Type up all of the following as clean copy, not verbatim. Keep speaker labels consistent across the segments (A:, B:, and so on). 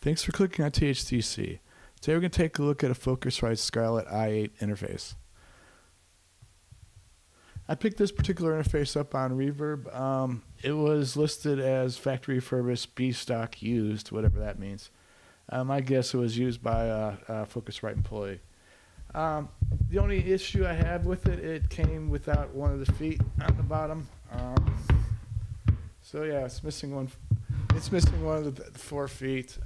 A: Thanks for clicking on THTC. Today we're going to take a look at a Focusrite Scarlett i8 interface. I picked this particular interface up on Refurb. It was listed as factory refurbished, B stock used, whatever that means. I guess it was used by a Focusrite employee. The only issue I have with it, it came without one of the feet on the bottom. So yeah, it's missing one. It's missing one of the 4 feet.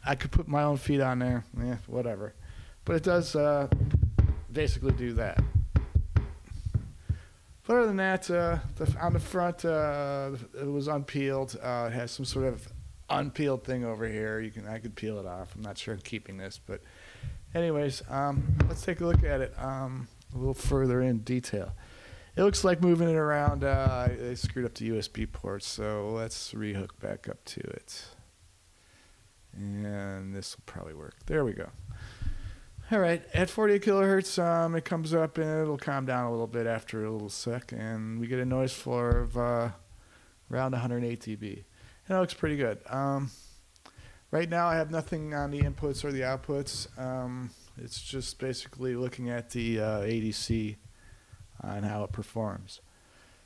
A: I could put my own feet on there, whatever. But it does basically do that. But other than that, on the front, it was unpeeled. It has some sort of unpeeled thing over here. I could peel it off. I'm not sure I'm keeping this, but anyways, let's take a look at it a little further in detail. It looks like moving it around, they screwed up the USB ports, so let's rehook back up to it. And this will probably work. There we go. All right, at 48 kilohertz, it comes up and it'll calm down a little bit after a little sec, and we get a noise floor of around 108 dB. And it looks pretty good. Right now I have nothing on the inputs or the outputs. It's just basically looking at the ADC on how it performs.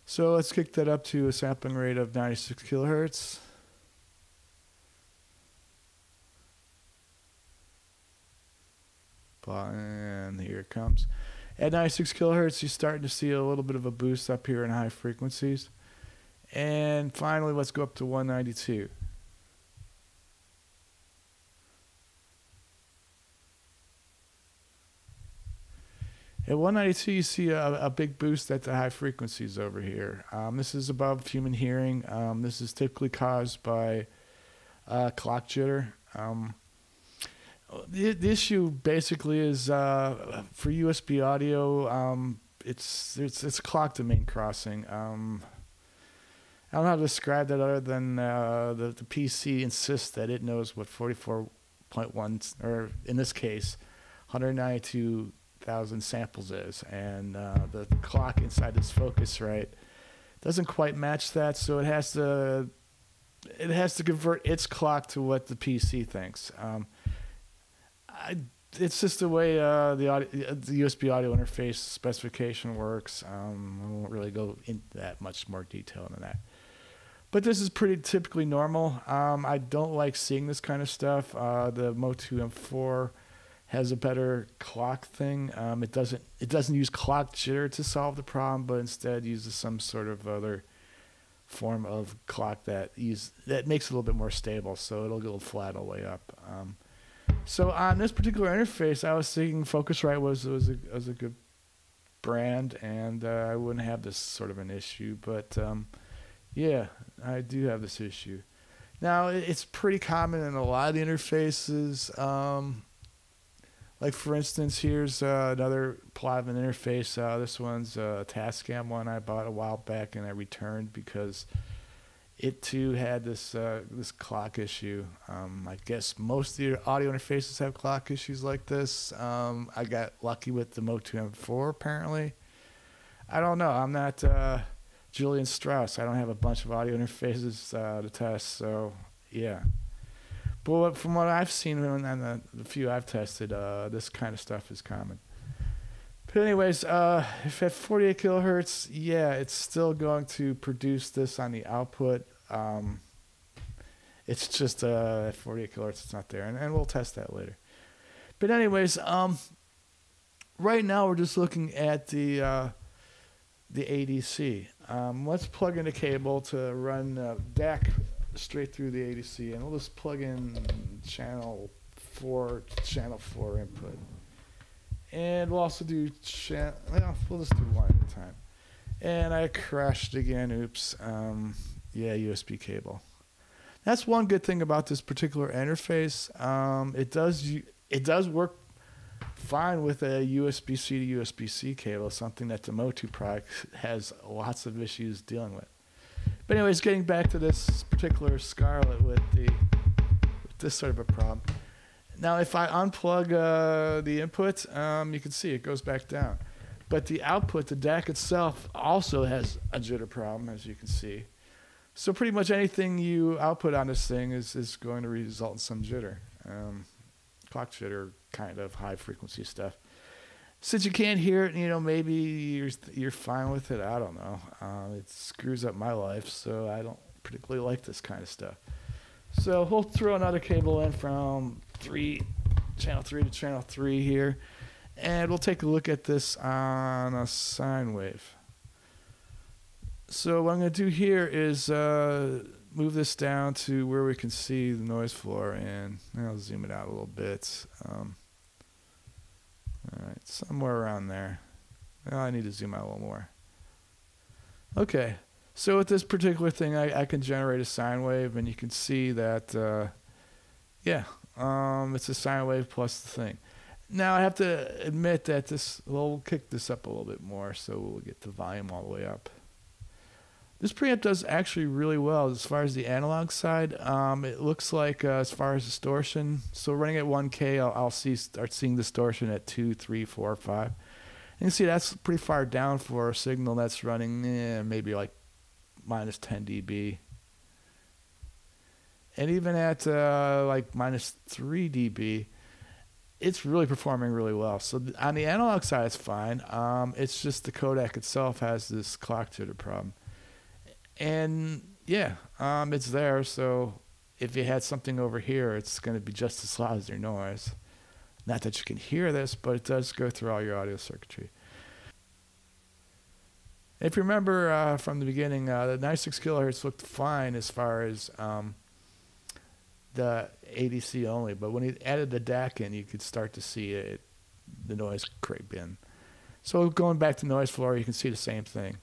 A: So let's kick that up to a sampling rate of 96 kilohertz. And here it comes. At 96 kilohertz, you're starting to see a little bit of a boost up here in high frequencies. And finally, let's go up to 192. At 192, you see a big boost at the high frequencies over here. This is above human hearing. This is typically caused by clock jitter. The issue basically is for USB audio, it's clock domain crossing. I don't know how to describe that other than the PC insists that it knows what 44.1, or in this case, 192,000 samples is, and the clock inside this Focusrite doesn't quite match that, so it has to convert its clock to what the PC thinks. It's just the way the USB audio interface specification works. I won't really go into that much more detail than that. But this is pretty typically normal. I don't like seeing this kind of stuff. The Motu M4 has a better clock thing. It doesn't use clock jitter to solve the problem, but instead uses some sort of other form of clock that makes it a little bit more stable, so it'll go flat all the way up. So on this particular interface, I was thinking Focusrite was a good brand, and I wouldn't have this sort of an issue. But yeah, I do have this issue. Now it's pretty common in a lot of the interfaces. Like for instance, here's another plot of an interface. This one's a Tascam one I bought a while back, and I returned because it too had this clock issue. I guess most of the audio interfaces have clock issues like this. I got lucky with the Motu M4 apparently. I don't know. I'm not Julian Strauss. I don't have a bunch of audio interfaces to test. So yeah. But from what I've seen and the few I've tested, this kind of stuff is common. But anyways, if at 48 kilohertz, yeah, it's still going to produce this on the output. It's just at 48 kilohertz, it's not there, and we'll test that later. But anyways, right now we're just looking at the ADC. Let's plug in a cable to run DAC straight through the ADC, and we'll just plug in channel 4 input. And we'll also do we'll just do one at a time. And I crashed again. Oops. Yeah, USB cable. That's one good thing about this particular interface. It does work fine with a USB-C to USB-C cable, something that the Motu product has lots of issues dealing with. But anyways, getting back to this particular Scarlett with this sort of a problem. Now, if I unplug the input, you can see it goes back down. But the output, the DAC itself, also has a jitter problem, as you can see. So pretty much anything you output on this thing is going to result in some jitter. Clock jitter, kind of high frequency stuff. Since you can't hear it, maybe you're fine with it. I don't know. It screws up my life, so I don't particularly like this kind of stuff. So we'll throw another cable in from channel 3 to channel 3 here, and we'll take a look at this on a sine wave. So what I'm going to do here is move this down to where we can see the noise floor, and I'll zoom it out a little bit. All right, somewhere around there. I need to zoom out a little more. Okay, so with this particular thing, I can generate a sine wave, and you can see that, it's a sine wave plus the thing. Now I have to admit that we'll kick this up a little bit more, so we'll get the volume all the way up. This preamp does actually really well as far as the analog side. It looks like as far as distortion, so running at 1K, I'll start seeing distortion at 2, 3, 4, 5. You can see that's pretty far down for a signal that's running maybe like minus 10 dB. And even at like minus 3 dB, it's really performing really well. So on the analog side, it's fine. It's just the codec itself has this clock jitter problem. And it's there, so if you had something over here, it's going to be just as loud as your noise. Not that you can hear this, but it does go through all your audio circuitry. If you remember from the beginning, the 96 kilohertz looked fine as far as the ADC only, but when he added the DAC in, you could start to see the noise creep in. So going back to noise floor, you can see the same thing.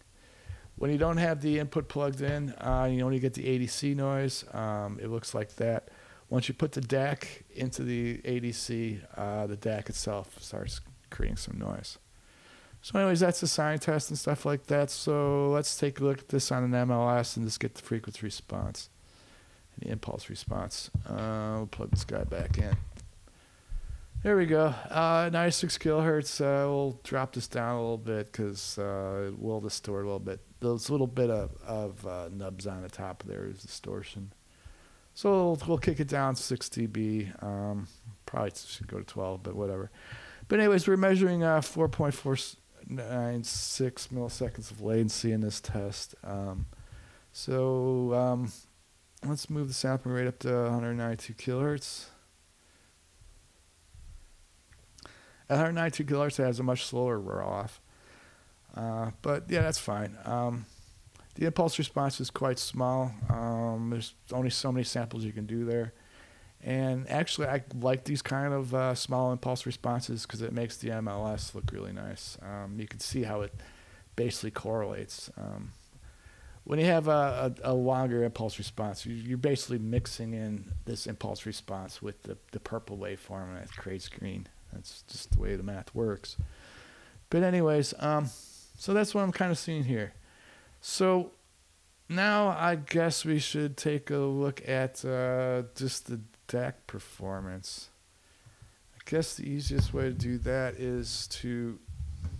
A: When you don't have the input plugged in, you only get the ADC noise. It looks like that. Once you put the DAC into the ADC, the DAC itself starts creating some noise. So anyways, that's the sine test and stuff like that. So let's take a look at this on an MLS and just get the frequency response and the impulse response. We'll plug this guy back in. There we go. 96 kilohertz. We'll drop this down a little bit because it will distort a little bit. Those little bit of nubs on the top there is distortion. So we'll kick it down 6 dB. Probably should go to 12, but whatever. But anyways, we're measuring 4.496 milliseconds of latency in this test. Let's move the sampling rate up to 192 kilohertz. At 192 kilohertz, it has a much slower wear off. But yeah, that's fine. The impulse response is quite small. There's only so many samples you can do there. And actually, I like these kind of small impulse responses because it makes the MLS look really nice. You can see how it basically correlates. When you have a longer impulse response, you're basically mixing in this impulse response with the purple waveform, and it creates green. That's just the way the math works. But anyways, so that's what I'm kind of seeing here. So now I guess we should take a look at just the DAC performance. I guess the easiest way to do that is to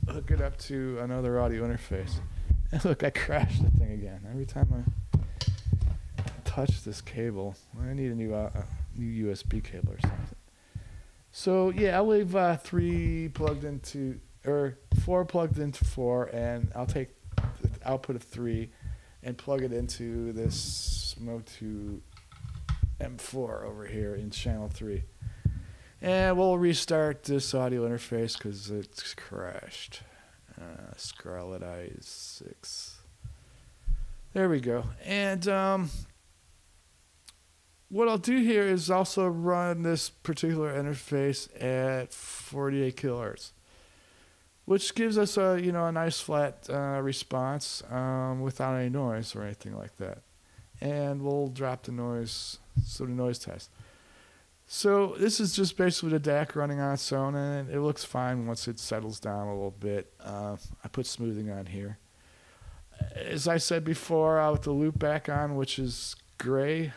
A: hook it up to another audio interface. And look, I crashed the thing again. Every time I touch this cable, I need a new USB cable or something. So yeah, I'll leave 4 plugged into 4, and I'll take the output of 3 and plug it into this Mo2 M4 over here in channel 3. And we'll restart this audio interface because it's crashed. Scarlett i6. There we go. And what I'll do here is also run this particular interface at 48 kilohertz, which gives us a nice flat response without any noise or anything like that. And we'll drop the noise, so the noise test. So this is just basically the DAC running on its own, and it looks fine once it settles down a little bit. I put smoothing on here. As I said before, with the loop back on, which is gray,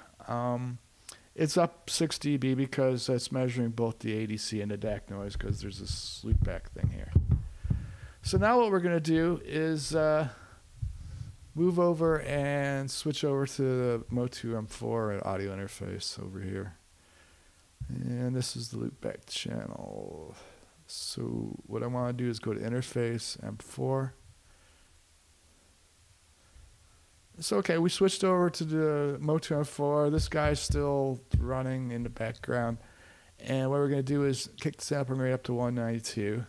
A: it's up 6 dB because it's measuring both the ADC and the DAC noise because there's this loop back thing here. So now what we're going to do is move over and switch over to the Motu M4 audio interface over here. And this is the loopback channel. So what I want to do is go to interface M4. So okay, we switched over to the Motu M4. This guy's still running in the background. And what we're going to do is kick the sampling rate up to 192.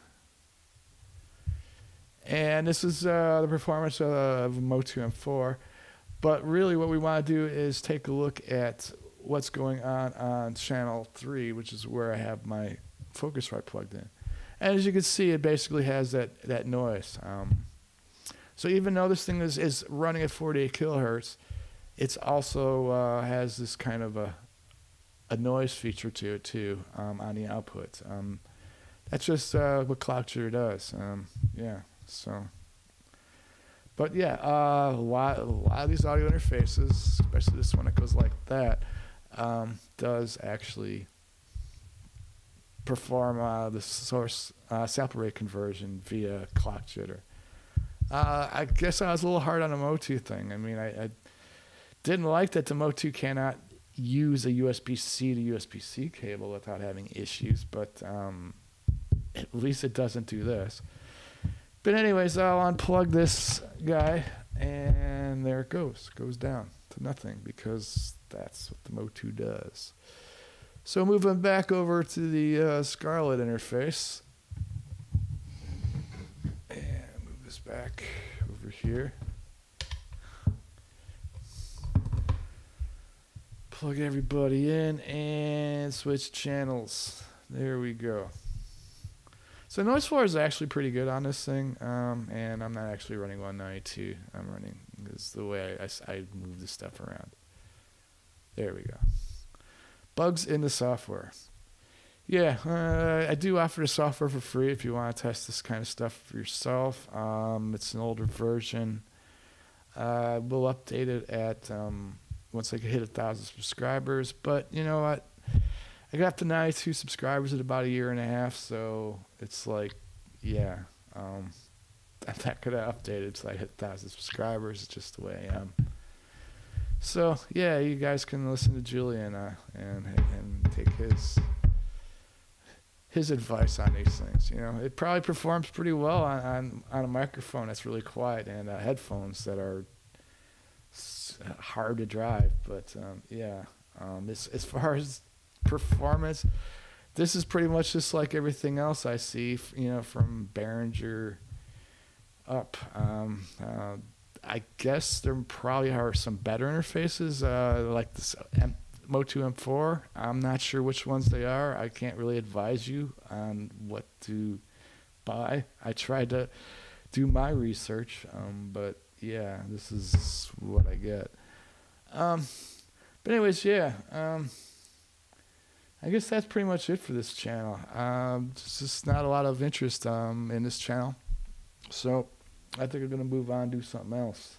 A: And this is the performance of Motu M4. But really what we want to do is take a look at what's going on channel 3, which is where I have my Focusrite plugged in. And as you can see, it basically has that noise. So even though this thing is running at 48 kilohertz, it's also has this kind of a noise feature to it too on the output. That's just what Cloudshare does. Yeah. So, but yeah, a lot of these audio interfaces, especially this one that goes like that, does actually perform the source sample rate conversion via clock jitter. I guess I was a little hard on the Motu thing. I mean, I didn't like that the Motu cannot use a USB-C to USB-C cable without having issues, but at least it doesn't do this. But anyways, I'll unplug this guy, and there it goes down to nothing, because that's what the Motu does. So moving back over to the Scarlett interface, and move this back over here. Plug everybody in and switch channels. There we go. So noise floor is actually pretty good on this thing, and I'm not actually running 192. I'm running this the way I move this stuff around. There we go. Bugs in the software. Yeah, I do offer the software for free if you want to test this kind of stuff for yourself. It's an older version. We'll update it at once I hit 1,000 subscribers. But you know what? I got the 92 subscribers in about a year and a half, so it's like, yeah, I'm not going to update it until I hit 1,000 subscribers. It's just the way I am. So, yeah, you guys can listen to Julian and take his advice on these things. You know, it probably performs pretty well on a microphone that's really quiet and headphones that are hard to drive. But, yeah, as far as performance, this is pretty much just like everything else I see, you know, from Behringer up. I guess there probably are some better interfaces, like this Motu M4. I'm not sure which ones they are. I can't really advise you on what to buy. I tried to do my research, but yeah, this is what I get. But anyways, yeah. I guess that's pretty much it for this channel. There's just not a lot of interest in this channel. So I think I'm going to move on and do something else.